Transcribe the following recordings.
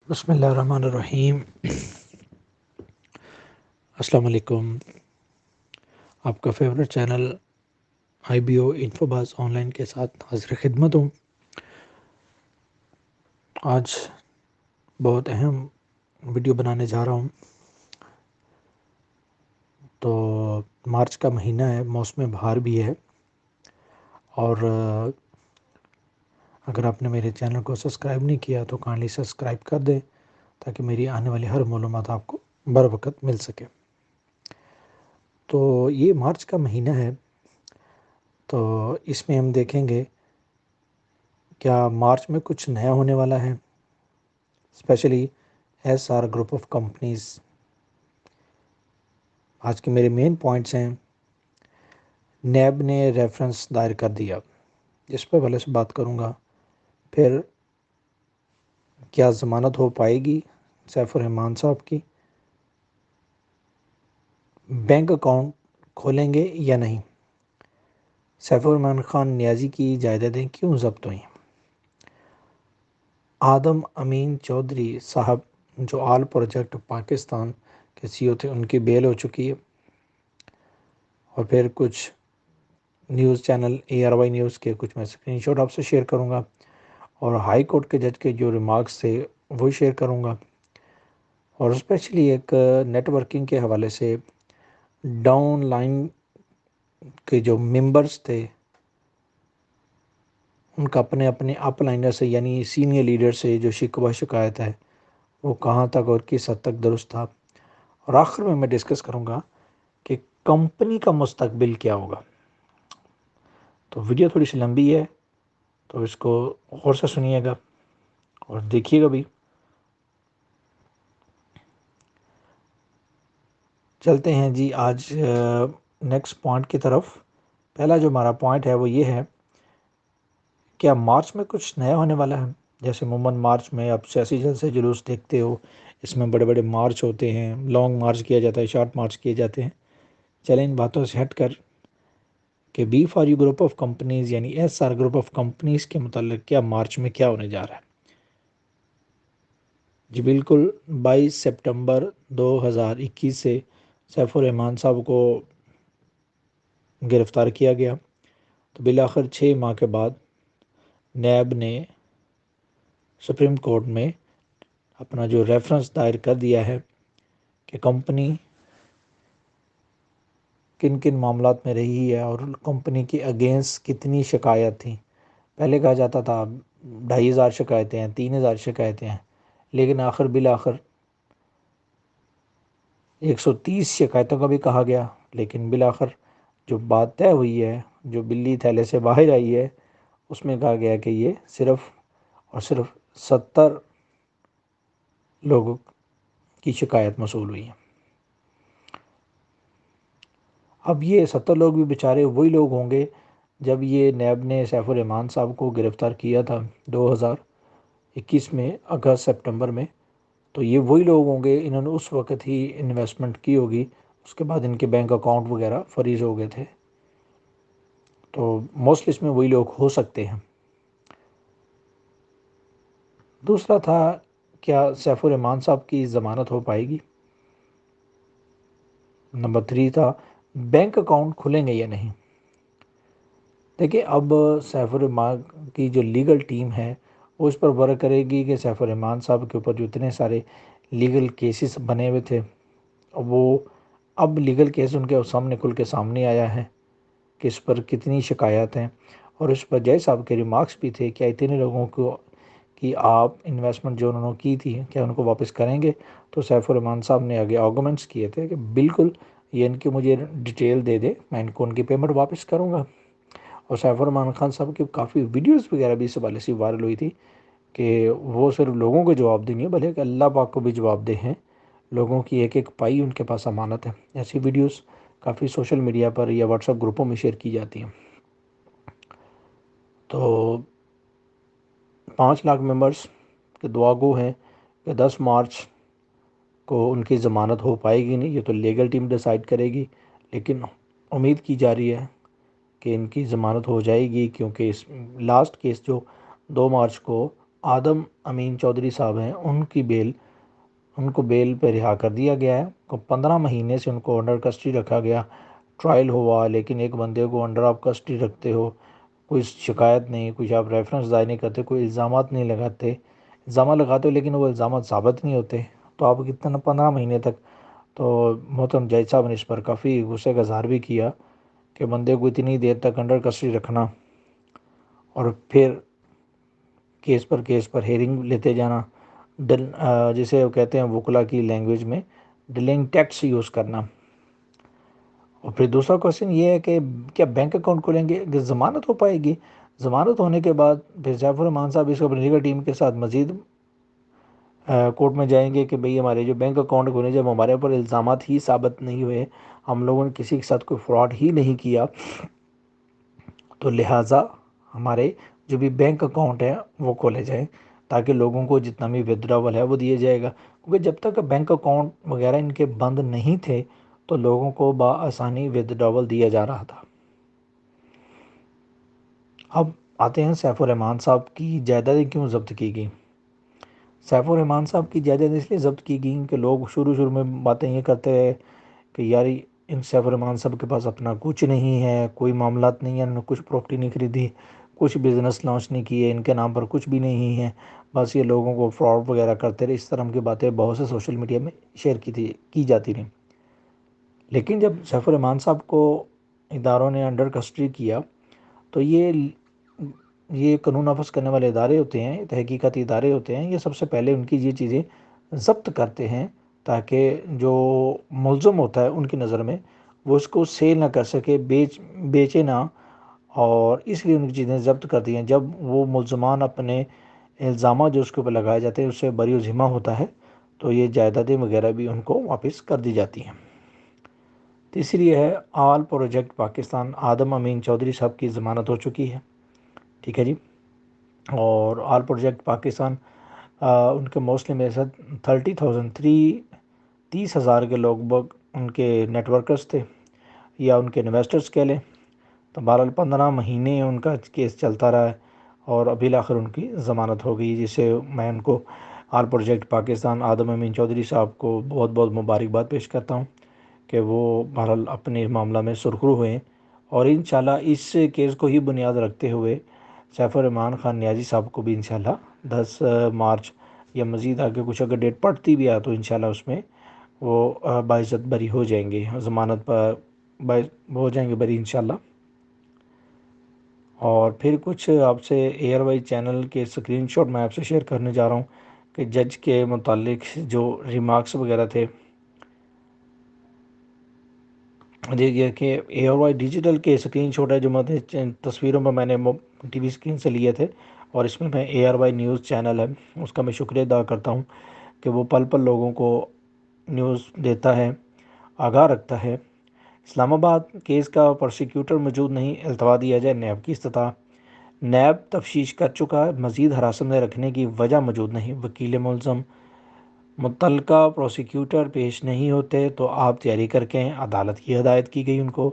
بسم اللہ الرحمن الرحیم۔ السلام علیکم۔ آپ کا favourite channel I B O info باز آن لائن کے ساتھ حاضر خدمت ہوں۔ آج بہت اہم ویڈیو بنانے جا رہا ہوں۔ تو مارچ کا مہینہ ہے، موسم بہار بھی ہے، اور اگر آپ نے میرے چینل کو سبسکرائب نہیں کیا تو کائنڈلی سبسکرائب کر دیں تاکہ میری آنے والی ہر معلومات آپ کو بر وقت مل سکے۔ تو یہ مارچ کا مہینہ ہے، تو اس میں ہم دیکھیں گے کیا مارچ میں کچھ نیا ہونے والا ہے، especially S R group of companies. آج کے میرے مین پوائنٹس ہیں۔ نیب نے ریفرنس دائر کر دیا، جس پہ پہلے سے بات کروں گا۔ پھر کیا ضمانت ہو پائے گی سیف الرحمان صاحب کی، بینک اکاؤنٹ کھولیں گے یا نہیں، سیف الرحمان خان نیازی کی جائیدادیں کیوں ضبط ہوئیں، آدم امین چودھری صاحب جو آل پروجیکٹ پاکستان کے سی او تھے، ان کی بیل ہو چکی ہے، اور پھر کچھ news channel A R Y news کے کچھ میں اسکرین شاٹ آپ سے شیئر کروں گا، اور ہائی کورٹ کے جج کے جو ریمارکس تھے وہ شیئر کروں گا، اور اسپیشلی ایک نیٹ ورکنگ کے حوالے سے ڈاؤن لائن کے جو ممبرز تھے ان کا اپنے اپ لائنر سے یعنی سینئر لیڈر سے جو شکوہ شکایت ہے وہ کہاں تک اور کس حد تک درست تھا، اور آخر میں ڈسکس کروں گا کہ کمپنی کا مستقبل کیا ہوگا۔ تو ویڈیو تھوڑی سی لمبی ہے، تو اس کو غور سے سنیے گا اور دیکھیے گا بھی۔ چلتے ہیں جی آج نیکسٹ پوائنٹ کی طرف۔ پہلا جو ہمارا پوائنٹ ہے وہ یہ ہے، کیا مارچ میں کچھ نیا ہونے والا ہے؟ جیسے عموماً مارچ میں آپ سیاسی جلسے جلوس دیکھتے ہو، اس میں بڑے بڑے مارچ ہوتے ہیں، لانگ مارچ کیا جاتا ہے، شارٹ مارچ کیے جاتے ہیں۔ چلیں ان باتوں سے ہٹ کر کہ B for U group of companies یعنی S R group of companies کے متعلق کیا مارچ میں کیا ہونے جا رہا ہے۔ جی بالکل، 22 سپٹمبر 2021 سے سیف الرحمان صاحب کو گرفتار کیا گیا، تو بالآخر 6 ماہ کے بعد نیب نے سپریم کورٹ میں اپنا جو ریفرنس دائر کر دیا ہے کہ کمپنی کن کن معاملات میں رہی ہے اور کمپنی کی اگینسٹ کتنی شکایت تھیں۔ پہلے کہا جاتا تھا 2500 شکایتیں ہیں، 3000 شکایتیں ہیں، لیکن بالآخر 130 شکایتوں کا بھی کہا گیا، لیکن بالآخر جو بات طے ہوئی ہے، جو بلی تھیلے سے باہر آئی ہے، اس میں کہا گیا کہ یہ صرف اور صرف 70 لوگوں کی شکایت موصول ہوئی ہے۔ اب یہ 70 لوگ بھی بیچارے وہی لوگ ہوں گے جب یہ نیب نے سیف الرحمان صاحب کو گرفتار کیا تھا 2021 میں اگست سپٹمبر میں، تو یہ وہی لوگ ہوں گے، انہوں نے اس وقت ہی انویسٹمنٹ کی ہوگی، اس کے بعد ان کے بینک اکاؤنٹ وغیرہ فریز ہو گئے تھے، تو موسٹلی اس میں وہی لوگ ہو سکتے ہیں۔ دوسرا تھا، کیا سیف الرحمان صاحب کی ضمانت ہو پائے گی؟ نمبر 3 تھا، بینک اکاؤنٹ کھلیں گے یا نہیں؟ دیکھیں، اب سیف الرحمان کی جو لیگل ٹیم ہے وہ اس پر ورک کرے گی کہ سیف الرحمان صاحب کے اوپر جو اتنے سارے لیگل کیسز بنے ہوئے تھے، وہ اب لیگل کیس ان کے سامنے کھل کے سامنے آیا ہے کہ اس پر کتنی شکایات ہیں، اور اس پر جج صاحب کے ریمارکس بھی تھے، کیا اتنے لوگوں کو کہ آپ انویسٹمنٹ جو انہوں نے کی تھی کیا ان کو واپس کریں گے؟ تو سیف الرحمان صاحب نے آگے آرگومنٹس کیے تھے کہ بالکل، یہ ان کی مجھے ڈیٹیل دے دے، میں ان کو ان کی پیمنٹ واپس کروں گا۔ اور سیف الرحمان خان صاحب کی کافی ویڈیوز وغیرہ بھی اس حوالے سے وائرل ہوئی تھی کہ وہ صرف لوگوں کو جواب دیں گے، بلکہ کہ اللہ پاک کو بھی جواب دہ ہیں، لوگوں کی ایک ایک پائی ان کے پاس امانت ہے۔ ایسی ویڈیوز کافی سوشل میڈیا پر یا واٹس ایپ گروپوں میں شیئر کی جاتی ہیں۔ تو 5 لاکھ ممبرز کے دعا گو ہیں کہ 10 مارچ کو ان کی ضمانت ہو پائے گی نہیں، یہ تو لیگل ٹیم ڈیسائیڈ کرے گی، لیکن امید کی جا رہی ہے کہ ان کی ضمانت ہو جائے گی، کیونکہ اس لاسٹ کیس جو 2 مارچ کو آدم امین چودھری صاحب ہیں ان کو بیل پہ رہا کر دیا گیا ہے. 15 مہینے سے ان کو انڈر کسٹڈی رکھا گیا. ٹرائل ہوا لیکن ایک بندے کو انڈر آف کسٹڈی رکھتے ہو کوئی شکایت نہیں, کچھ آپ ریفرنس ضائع نہیں کرتے, کوئی الزامات نہیں لگاتے, الزامات لگاتے ہو لیکن وہ الزامات ثابت نہیں ہوتے, تو آپ کتنا 15 مہینے تک. تو محترم جج صاحب نے اس پر کافی غصے کا اظہار بھی کیا کہ بندے کو اتنی دیر تک انڈر کسٹڈی رکھنا اور پھر کیس پر ہیئرنگ لیتے جانا, جسے وہ کہتے ہیں وکلا کی لینگویج میں ڈیلنگ ٹیکس یوز کرنا. اور پھر دوسرا کوشچن یہ ہے کہ کیا بینک اکاؤنٹ کھولیں گے, ضمانت ہو پائے گی؟ ضمانت ہونے کے بعد پھر سیف الرحمان صاحب اس کو اپنی لیگل ٹیم کے ساتھ مزید کورٹ میں جائیں گے کہ بھئی ہمارے جو بینک اکاؤنٹ کھولے جب ہمارے اوپر الزامات ہی ثابت نہیں ہوئے, ہم لوگوں نے کسی کے ساتھ کوئی فراڈ ہی نہیں کیا, تو لہٰذا ہمارے جو بھی بینک اکاؤنٹ ہیں وہ کھولے جائیں تاکہ لوگوں کو جتنا بھی ودڈراول ہے وہ دیا جائے گا. کیونکہ جب تک بینک اکاؤنٹ وغیرہ ان کے بند نہیں تھے تو لوگوں کو بآسانی ودڈراول دیا جا رہا تھا. اب آتے ہیں سیف الرحمان صاحب کی جائیدادیں کیوں ضبط کی گئی. سیف الرحمان صاحب کی جائیداد اس لیے ضبط کی گئی کہ لوگ شروع میں باتیں یہ کرتے ہیں کہ یار ان سیف الرحمان صاحب کے پاس اپنا کچھ نہیں ہے, کوئی معاملات نہیں ہے, انہوں نے کچھ پراپرٹی نہیں خریدی, کچھ بزنس لانچ نہیں کیے, ان کے نام پر کچھ بھی نہیں ہے, بس یہ لوگوں کو فراڈ وغیرہ کرتے رہے. اس طرح کی باتیں بہت سے سوشل میڈیا میں شیئر کی جاتی رہیں. لیکن جب سیف الرحمان صاحب کو اداروں نے انڈر کسٹڈی کیا تو یہ قانون نافذ کرنے والے ادارے ہوتے ہیں, تحقیقاتی ادارے ہوتے ہیں, یہ سب سے پہلے ان کی یہ چیزیں ضبط کرتے ہیں تاکہ جو ملزم ہوتا ہے ان کی نظر میں وہ اس کو سیل نہ کر سکے, بیچے نہ, اور اس لیے ان کی چیزیں ضبط کر دی ہیں. جب وہ ملزمان اپنے الزامات جو اس کے اوپر لگائے جاتے ہیں اس سے بری و ذمہ ہوتا ہے تو یہ جائیدادیں وغیرہ بھی ان کو واپس کر دی جاتی ہیں. تیسری ہے آل پروجیکٹ پاکستان, آدم امین چودھری صاحب کی ضمانت ہو چکی ہے. ٹھیک ہے جی. اور آل پروجیکٹ پاکستان ان کے موسٹلی میرے ساتھ 30,000 کے لوگ بگ ان کے نیٹ ورکرز تھے یا ان کے انویسٹرز کہہ لیں. تو بہرحال 15 مہینے ان کا کیس چلتا رہا ہے اور ابھی آخر ان کی ضمانت ہو گئی, جسے میں ان کو آل پروجیکٹ پاکستان آدم امین چودھری صاحب کو بہت بہت مبارکباد پیش کرتا ہوں کہ وہ بہرحال اپنے معاملہ میں سرخرو ہوئے ہیں. اور انشاءاللہ اس کیس کو ہی بنیاد رکھتے ہوئے سیف الرحمان خان نیازی صاحب کو بھی انشاءاللہ 10 مارچ یا مزید آگے کچھ اگر ڈیٹ پڑتی بھی ہے تو انشاءاللہ اس میں وہ باعزت بری ہو جائیں گے, ضمانت پر ہو جائیں گے بری انشاءاللہ. اور پھر کچھ آپ سے ایئر وائی چینل کے اسکرین شاٹ میں آپ سے شیئر کرنے جا رہا ہوں کہ جج کے متعلق جو ریمارکس وغیرہ تھے. دیکھیے کہ ایئر وائی ڈیجیٹل کے اسکرین شاٹ ہے جو تصویروں میں نے ٹی وی اسکرین سے لیے تھے, اور اس میں ایئر وائی نیوز چینل ہے اس کا میں شکریہ ادا کرتا ہوں کہ وہ پل پل لوگوں کو نیوز دیتا ہے, آگاہ رکھتا ہے. اسلام آباد کیس کا پروسیکیوٹر موجود نہیں, التوا دیا جائے نیب کی استطاع. نیب تفتیش کر چکا ہے, مزید حراست میں رکھنے کی وجہ موجود نہیں. وکیل ملزم متعلقہ پروسیکیوٹر پیش نہیں ہوتے تو آپ تیاری کر کے ہیں, عدالت کی ہدایت کی گئی ان کو.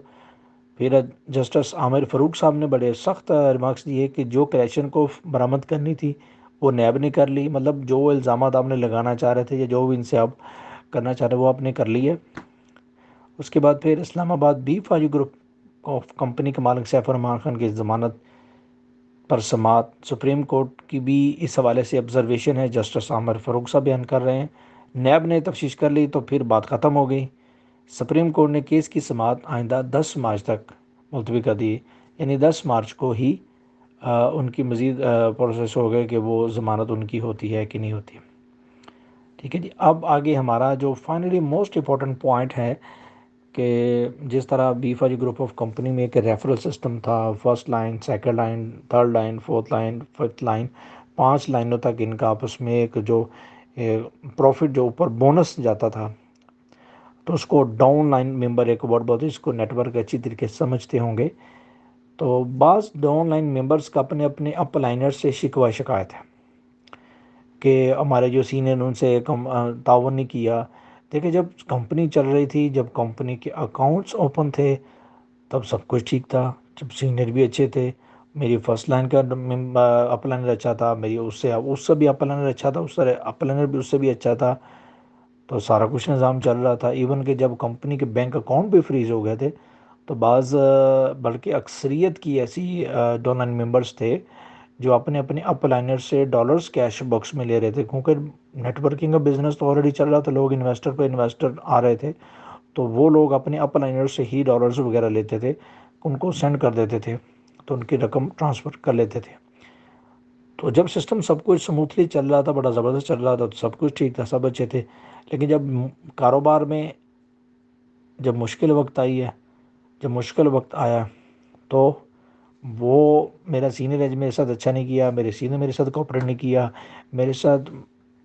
پھر جسٹس عامر فاروق صاحب نے بڑے سخت ریمارکس دیے کہ جو کریکشن کو برآمد کرنی تھی وہ نیب نے کر لی, مطلب جو الزامات آپ نے لگانا چاہ رہے تھے یا جو بھی ان سے آپ کرنا چاہ رہے وہ آپ نے کر لی ہے. اس کے بعد پھر اسلام آباد بی فاجو گروپ آف کمپنی کے مالک سیف الرحمان خان کی ضمانت پر سماعت. سپریم کورٹ کی بھی اس حوالے سے آبزرویشن ہے, جسٹس عامر فاروق صاحب بیان کر رہے ہیں. نیب نے تفتیش کر لی تو پھر بات ختم ہو گئی. سپریم کورٹ نے کیس کی سماعت آئندہ 10 مارچ تک ملتوی کر دی, یعنی 10 مارچ کو ہی ان کی مزید پروسیس ہو گئے کہ وہ ضمانت ان کی ہوتی ہے کہ نہیں ہوتی. ٹھیک ہے جی. اب آگے ہمارا جو فائنلی موسٹ امپورٹنٹ پوائنٹ ہے کہ جس طرح بی فاجی گروپ آف کمپنی میں ایک ریفرل سسٹم تھا, first line, second line, third line, fourth line, fifth line, 5 لائنوں تک ان کا آپس میں ایک جو پروفٹ جو اوپر بونس جاتا تھا تو اس کو ڈاؤن لائن ممبر ایک ورڈ بولتے ہیں, اس کو نیٹ ورک اچھی طریقے سے سمجھتے ہوں گے. تو بعض ڈاؤن لائن ممبرز کا اپنے اپ لائنر سے شکوہ شکایت ہے کہ ہمارے جو سینئر ان سے تعاون نہیں کیا. دیکھیں جب کمپنی چل رہی تھی, جب کمپنی کے اکاؤنٹس اوپن تھے تب سب کچھ ٹھیک تھا, جب سینئر بھی اچھے تھے, میری فرسٹ لائن کا اپ لائنر اچھا تھا، میری اس سے بھی اپ لائنر اچھا تھا، اس سے اپ لائنر بھی اس سے بھی اچھا تھا، تو سارا کچھ نظام چل رہا تھا۔ ایون کہ جب کمپنی کے بینک اکاؤنٹ بھی فریز ہو گئے تھے تو بعض بلکہ اکثریت کی ایسی ڈون لائن ممبرس تھے جو اپنے اپنے اپ لائنر سے ڈالرز کیش باکس میں لے رہے تھے، کیونکہ نیٹ ورکنگ کا بزنس تو آلریڈی چل رہا تھا، لوگ انویسٹر پہ انویسٹر آ رہے تھے، تو وہ لوگ اپنے اپ لائنر سے ہی ڈالرز وغیرہ لیتے تھے، ان کو سینڈ کر دیتے تھے تو ان کی رقم ٹرانسفر کر لیتے تھے۔ تو جب سسٹم سب کچھ سموتھلی چل رہا تھا، بڑا زبردست چل رہا تھا، تو سب کچھ ٹھیک تھا، سب اچھے تھے۔ لیکن جب کاروبار میں جب مشکل وقت آئی ہے، جب مشکل وقت آیا تو وہ میرا سینئر ہے میرے ساتھ اچھا نہیں کیا، میرے سینئر میرے ساتھ کوآپریٹ نہیں کیا، میرے ساتھ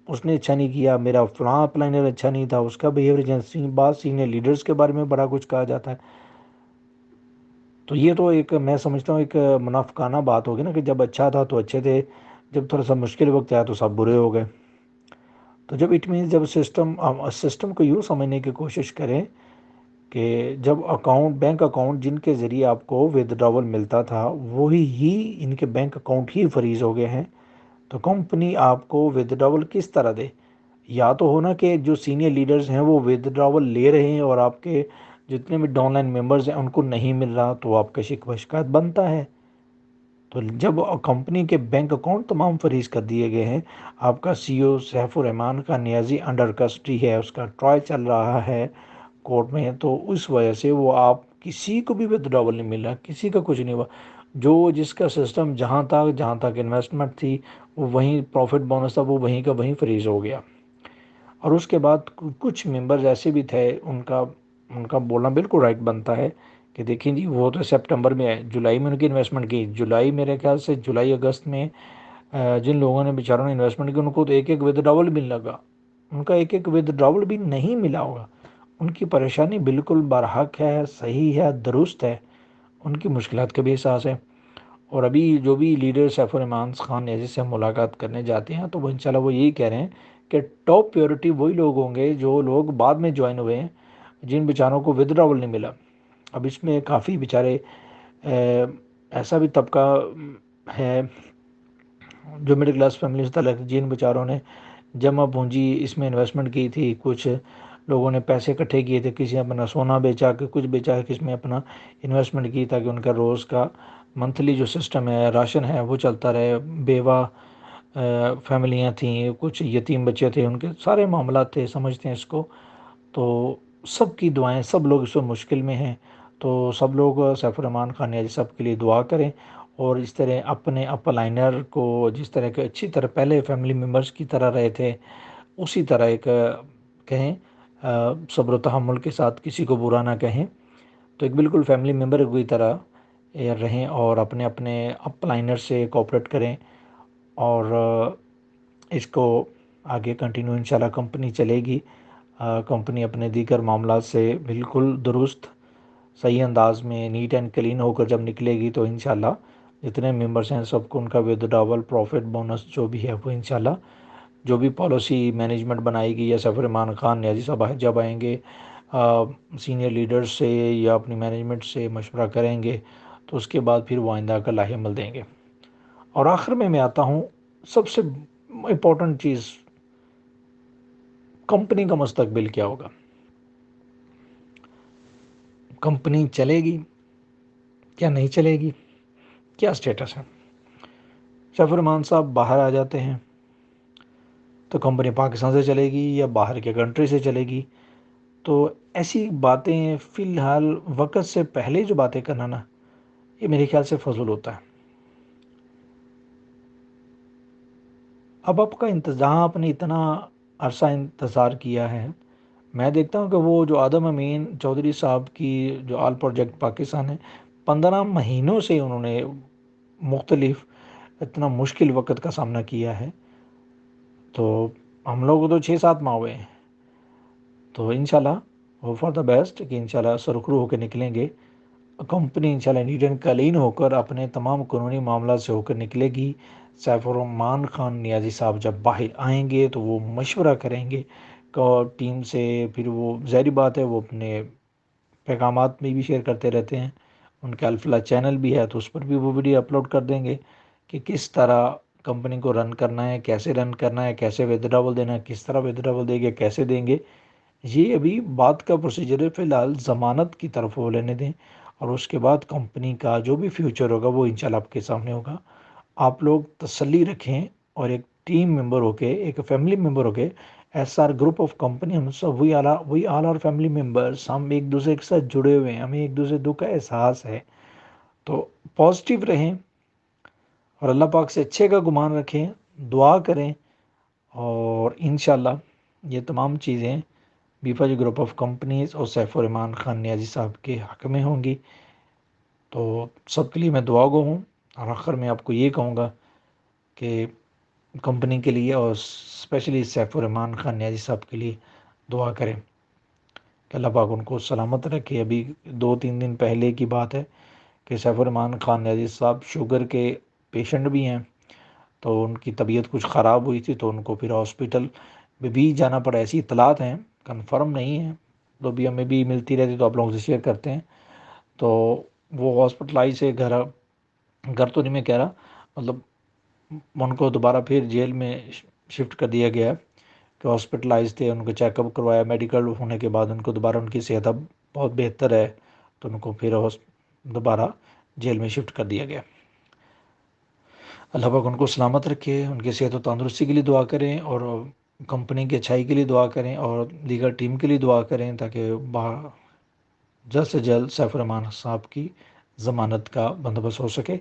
اس نے اچھا نہیں کیا، میرا فلاں اپ لائنر اچھا نہیں تھا، اس کا بیہیویئر، بعض سینئر لیڈرز کے بارے میں بڑا کچھ کہا جاتا ہے۔ تو یہ تو ایک میں سمجھتا ہوں ایک منافقانہ بات ہوگی نا، کہ جب اچھا تھا تو اچھے تھے، جب تھوڑا سا مشکل وقت آیا تو سب برے ہو گئے۔ تو جب اٹ مینس جب سسٹم کو یوں سمجھنے کی کوشش کریں کہ جب بینک اکاؤنٹ جن کے ذریعے آپ کو ود ڈراول ملتا تھا وہی ہی ان کے بینک اکاؤنٹ ہی فریز ہو گئے ہیں، تو کمپنی آپ کو ود ڈراول کس طرح دے؟ یا تو ہونا کہ جو سینئر لیڈرز ہیں وہ ود ڈراول لے رہے ہیں اور آپ کے جتنے بھی ڈاؤن لائن ممبرز ہیں ان کو نہیں مل رہا، تو آپ کا شکوہ شکایت بنتا ہے۔ تو جب کمپنی کے بینک اکاؤنٹ تمام فریز کر دیے گئے ہیں، آپ کا سی او سیف الرحمان کا نیازی انڈر کسٹڈی ہے، اس کا ٹرائل چل رہا ہے کورٹ میں، تو اس وجہ سے وہ آپ کسی کو بھی ود ڈراول نہیں مل رہا، کسی کا کچھ نہیں ہوا۔ جو جس کا سسٹم جہاں تک انویسٹمنٹ تھی، وہ وہیں پروفٹ بونس تھا، وہ وہیں کا وہیں فریز ہو گیا۔ اور اس کے بعد کچھ ممبرز ایسے بھی تھے، ان کا بولنا بالکل رائٹ بنتا ہے کہ دیکھیں جی وہ تو سپٹمبر میں ہے، جولائی میں ان کی انویسٹمنٹ کی، جولائی میرے خیال سے جولائی اگست میں جن لوگوں نے بیچاروں نے انویسٹمنٹ کی ان کو تو ایک ایک ود ڈراول ملنے لگا، ان کا ایک ایک ود ڈراول بھی نہیں ملا ہوگا۔ ان کی پریشانی بالکل برحق ہے، صحیح ہے، درست ہے، ان کی مشکلات کا بھی احساس ہے۔ اور ابھی جو بھی لیڈر سیف الرحمان خان نیازی سے ہم ملاقات کرنے جاتے ہیں تو وہ انشاءاللہ وہ یہی کہہ رہے ہیں کہ ٹاپ پیورٹی وہی لوگ ہوں گے جو لوگ بعد میں جوائن ہوئے ہیں، جن بیچاروں کو ود ڈراول نہیں ملا۔ اب اس میں کافی بیچارے ایسا بھی طبقہ ہے جو مڈل کلاس فیملی سے تعلق، جن بیچاروں نے جمع پونجی اس میں انویسٹمنٹ کی تھی، کچھ لوگوں نے پیسے اکٹھے کیے تھے، کسی نے اپنا سونا بیچا کہ کچھ بیچا ہے، کس میں اپنا انویسٹمنٹ کی تاکہ ان کا روز کا منتھلی جو سسٹم ہے راشن ہے وہ چلتا رہے۔ بیوہ فیملیاں تھیں، کچھ یتیم بچے تھے، ان کے سارے معاملات تھے، سمجھتے ہیں اس کو۔ تو سب کی دعائیں، سب لوگ اس وقت مشکل میں ہیں، تو سب لوگ سیف الرحمان خان نیازی صاحب کے لیے دعا کریں، اور اس طرح اپنے اپ لائنر کو جس طرح کہ اچھی طرح پہلے فیملی ممبرز کی طرح رہے تھے اسی طرح ایک کہیں صبر و تحمل کے ساتھ کسی کو برا نہ کہیں، تو ایک بالکل فیملی ممبر کی طرح رہیں اور اپنے اپنے اپ لائنر سے کوآپریٹ کریں، اور اس کو آگے کنٹینیو انشاءاللہ کمپنی چلے گی۔ کمپنی اپنے دیگر معاملات سے بالکل درست صحیح انداز میں نیٹ اینڈ کلین ہو کر جب نکلے گی تو انشاءاللہ جتنے ممبرس ہیں سب کو ان کا ود ڈراول پروفٹ بونس جو بھی ہے وہ انشاءاللہ جو بھی پالیسی مینجمنٹ بنائے گی، یا سیف الرحمان خان نیازی صاحب جب آئیں گے سینئر لیڈر سے یا اپنی مینجمنٹ سے مشورہ کریں گے تو اس کے بعد پھر وہ آئندہ کا لاہ عمل دیں گے۔ اور آخر میں آتا ہوں سب سے امپورٹنٹ چیز، کمپنی کا مستقبل کیا ہوگا؟ کمپنی چلے گی کیا نہیں چلے گی؟ کیا سٹیٹس ہے؟ سیف الرحمان صاحب باہر آ جاتے ہیں تو کمپنی پاکستان سے چلے گی یا باہر کے کنٹری سے چلے گی؟ تو ایسی باتیں فی الحال وقت سے پہلے جو باتیں کرنا نا، یہ میرے خیال سے فضول ہوتا ہے۔ اب آپ کا انتظام، آپ نے اتنا عرصہ انتظار کیا ہے، میں دیکھتا ہوں کہ وہ جو آدم امین چودھری صاحب کی جو آل پروجیکٹ پاکستان ہے، 15 مہینوں سے انہوں نے مختلف اتنا مشکل وقت کا سامنا کیا ہے، تو ہم لوگ تو 6-7 ماہ ہوئے ہیں، تو انشاءاللہ وہ فار دا بیسٹ کہ انشاءاللہ سرخرو ہو کے نکلیں گے۔ کمپنی انشاءاللہ نیٹ اینڈ کلین ہو کر اپنے تمام قانونی معاملات سے ہو کر نکلے گی۔ سیف الرحمان خان نیازی صاحب جب باہر آئیں گے تو وہ مشورہ کریں گے ٹیم سے، پھر وہ ظاہری بات ہے وہ اپنے پیغامات میں بھی شیئر کرتے رہتے ہیں، ان کا الفلا چینل بھی ہے تو اس پر بھی وہ ویڈیو اپلوڈ کر دیں گے کہ کس طرح کمپنی کو رن کرنا ہے، کیسے رن کرنا ہے، کیسے ودڈراول دینا ہے، کس طرح ودڈراول دیں گے، کیسے دیں گے۔ یہ ابھی بات کا پروسیجر ہے، فی الحال ضمانت کی طرف وہ لینے دیں، اور اس کے بعد کمپنی کا جو بھی فیوچر ہوگا وہ انشاءاللہ آپ کے سامنے ہوگا۔ آپ لوگ تسلی رکھیں، اور ایک ٹیم ممبر ہو کے، ایک فیملی ممبر ہو کے، S R group of company, ہم سب وی آل آر فیملی ممبرس، ہم ایک دوسرے کے ساتھ جڑے ہوئے ہیں، ہمیں ایک دوسرے دکھ کا احساس ہے۔ تو پازیٹیو رہیں، اور اللہ پاک سے اچھے کا گمان رکھیں، دعا کریں، اور انشاءاللہ یہ تمام چیزیں بیفا جی گروپ آف کمپنیز اور سیف الرحمان خان نیازی صاحب کے حق میں ہوں گی۔ تو سب کے لیے میں دعا گو ہوں، اور آخر میں آپ کو یہ کہوں گا کہ کمپنی کے لیے اور اسپیشلی سیف الرحمان خان نیازی صاحب کے لیے دعا کریں کہ اللہ پاک ان کو سلامت رکھے۔ ابھی 2-3 دن پہلے کی بات ہے کہ سیف الرحمان خان نیازی صاحب شوگر کے پیشنٹ بھی ہیں، تو ان کی طبیعت کچھ خراب ہوئی تھی، تو ان کو پھر ہاسپٹل میں بھی جانا پڑا۔ ایسی اطلاعات ہیں، کنفرم نہیں ہیں، تو بھی ہمیں بھی ملتی رہتی تو آپ لوگوں سے شیئر کرتے ہیں۔ تو وہ ہاسپٹلائز ہے، گھر تو نہیں میں کہہ رہا، مطلب ان کو دوبارہ پھر جیل میں شفٹ کر دیا گیا ہے، کہ ہاسپٹلائز تھے، ان کو چیک اپ کروایا، میڈیکل ہونے کے بعد ان کو دوبارہ ان کی صحت اب بہت بہتر ہے، تو ان کو پھر دوبارہ جیل میں شفٹ کر دیا گیا۔ اللہ پاک ان کو سلامت رکھے، ان کی صحت و تندرستی کے لیے دعا کریں، اور کمپنی کی اچھائی کے لیے دعا کریں، اور دیگر ٹیم کے لیے دعا کریں، تاکہ جلد سے جلد سیف الرحمان صاحب کی ضمانت کا بندوبست ہو سکے۔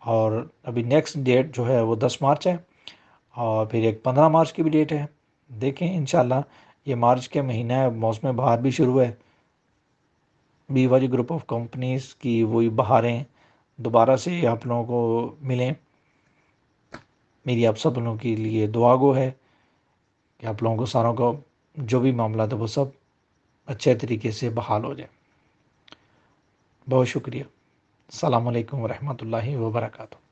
اور ابھی نیکسٹ ڈیٹ جو ہے وہ 10 مارچ ہے، اور پھر ایک 15 مارچ کی بھی ڈیٹ ہے۔ دیکھیں انشاءاللہ، یہ مارچ کے مہینہ ہے، موسم بہار بھی شروع ہے، بیوا جی گروپ آف کمپنیز کی وہی بہاریں دوبارہ سے آپ لوگوں کو ملیں۔ میری آپ سب لوگوں کے لیے دعا گو ہے کہ آپ لوگوں کو ساروں کو جو بھی معاملات ہے وہ سب اچھے طریقے سے بحال ہو جائیں۔ بہت شکریہ۔ السلام علیکم ورحمۃ اللہ وبرکاتہ۔